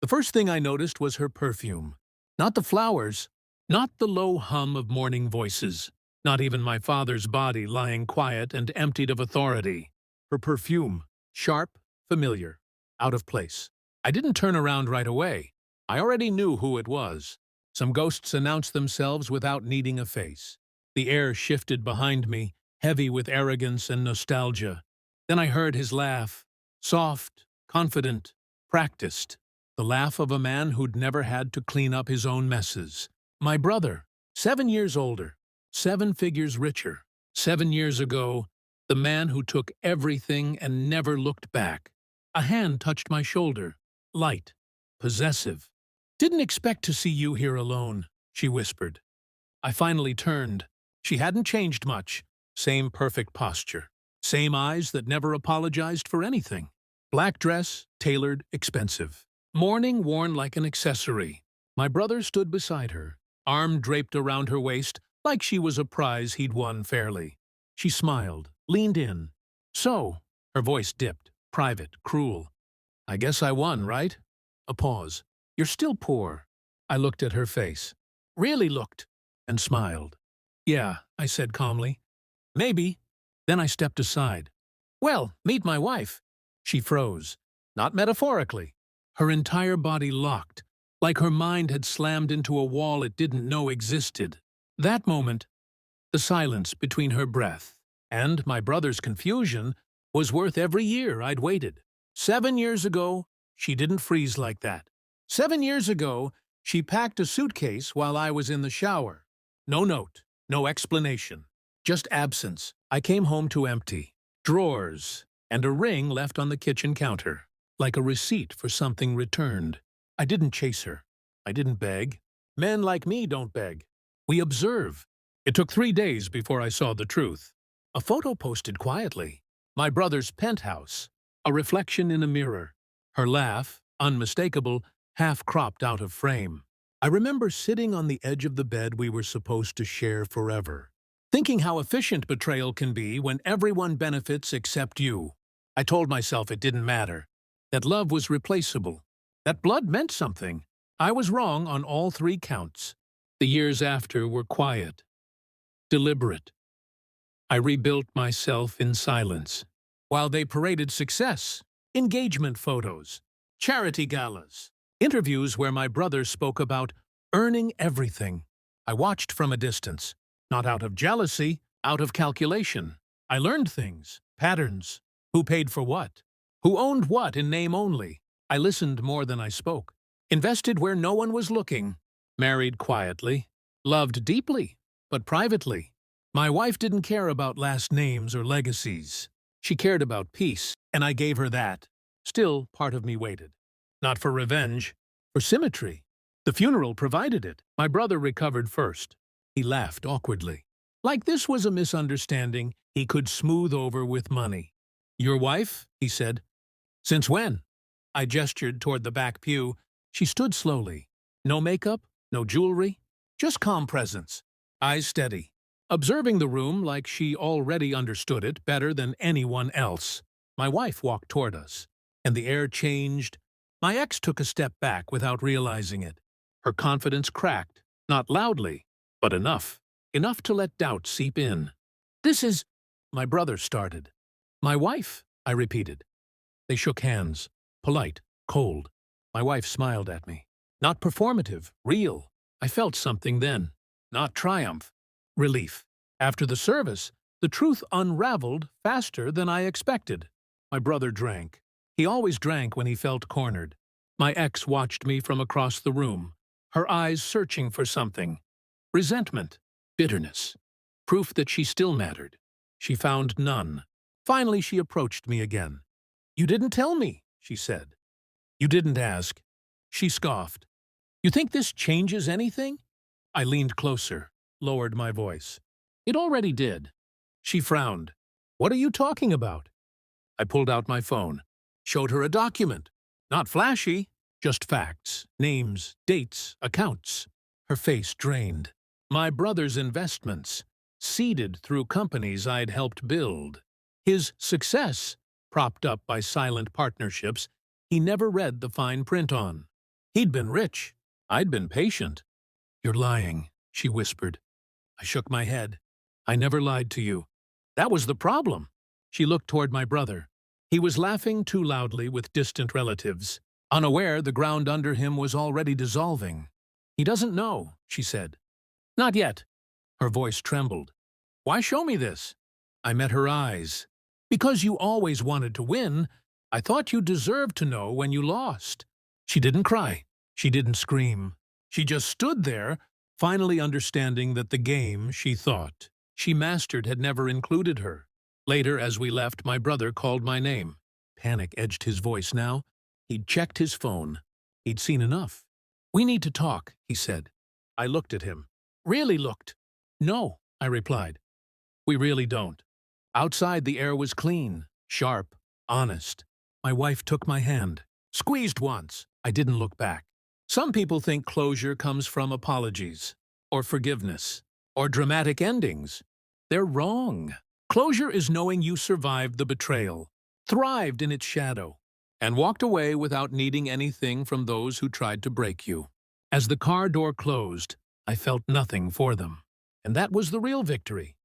The first thing I noticed was her perfume. Not the flowers, not the low hum of morning voices, not even my father's body lying quiet and emptied of authority. Her perfume, sharp, familiar, out of place. I didn't turn around right away. I already knew who it was. Some ghosts announced themselves without needing a face. The air shifted behind me, heavy with arrogance and nostalgia. Then I heard his laugh, soft, confident, practiced. The laugh of a man who'd never had to clean up his own messes. My brother, 7 years older, 7 figures richer. 7 years ago, the man who took everything and never looked back. A hand touched my shoulder, light, possessive. "Didn't expect to see you here alone," she whispered. I finally turned. She hadn't changed much. Same perfect posture. Same eyes that never apologized for anything. Black dress, tailored, expensive. Mourning worn like an accessory. My brother stood beside her, arm draped around her waist like she was a prize he'd won fairly. She smiled, leaned in. "So," her voice dipped, private, cruel. "I guess I won, right?" A pause. "You're still poor." I looked at her face. Really looked. And smiled. "Yeah," I said calmly. "Maybe." Then I stepped aside. "Well, meet my wife." She froze. Not metaphorically. Her entire body locked, like her mind had slammed into a wall it didn't know existed. That moment, the silence between her breath and my brother's confusion was worth every year I'd waited. 7 years ago, she didn't freeze like that. 7 years ago, she packed a suitcase while I was in the shower. No note, no explanation, just absence. I came home to empty. Drawers, and a ring left on the kitchen counter, like a receipt for something returned. I didn't chase her. I didn't beg. Men like me don't beg. We observe. It took 3 days before I saw the truth. A photo posted quietly. My brother's penthouse. A reflection in a mirror. Her laugh, unmistakable, half cropped out of frame. I remember sitting on the edge of the bed we were supposed to share forever, thinking how efficient betrayal can be when everyone benefits except you. I told myself it didn't matter, that love was replaceable, that blood meant something. I was wrong on all 3 counts. The years after were quiet, deliberate. I rebuilt myself in silence, while they paraded success, engagement photos, charity galas, interviews where my brother spoke about earning everything. I watched from a distance, not out of jealousy, out of calculation. I learned things, patterns, who paid for what, who owned what in name only. I listened more than I spoke, invested where no one was looking, married quietly, loved deeply, but privately. My wife didn't care about last names or legacies. She cared about peace, and I gave her that. Still, part of me waited. Not for revenge, for symmetry. The funeral provided it. My brother recovered first. He laughed awkwardly. Like this was a misunderstanding he could smooth over with money. "Your wife?" he said. "Since when?" I gestured toward the back pew. She stood slowly. No makeup, no jewelry, just calm presence. Eyes steady. Observing the room like she already understood it better than anyone else. My wife walked toward us, and the air changed. My ex took a step back without realizing it. Her confidence cracked, not loudly, but enough. Enough to let doubt seep in. "This is—" my brother started. "My wife," I repeated. They shook hands, polite, cold. My wife smiled at me. Not performative, real. I felt something then. Not triumph. Relief. After the service, the truth unraveled faster than I expected. My brother drank. He always drank when he felt cornered. My ex watched me from across the room, her eyes searching for something. Resentment, bitterness, proof that she still mattered. She found none. Finally, she approached me again. "You didn't tell me," she said. "You didn't ask." She scoffed. "You think this changes anything?" I leaned closer, lowered my voice. "It already did." She frowned. "What are you talking about?" I pulled out my phone, showed her a document. Not flashy, just facts, names, dates, accounts. Her face drained. My brother's investments, seeded through companies I'd helped build. His success, propped up by silent partnerships he never read the fine print on. He'd been rich. I'd been patient. You're lying, she whispered. I shook my head. I never lied to you. That was the problem. She looked toward my brother. He was laughing too loudly with distant relatives. Unaware, the ground under him was already dissolving. He doesn't know, she said. Not yet. Her voice trembled. Why show me this? I met her eyes. Because you always wanted to win, I thought you deserved to know when you lost. She didn't cry. She didn't scream. She just stood there, finally understanding that the game, she thought, she mastered had never included her. Later, as we left, my brother called my name. Panic edged his voice now. He'd checked his phone. He'd seen enough. We need to talk, he said. I looked at him. Really looked. No, I replied. We really don't. Outside, the air was clean, sharp, honest. My wife took my hand. Squeezed once. I didn't look back. Some people think closure comes from apologies, or forgiveness, or dramatic endings. They're wrong. Closure is knowing you survived the betrayal, thrived in its shadow, and walked away without needing anything from those who tried to break you. As the car door closed, I felt nothing for them. And that was the real victory.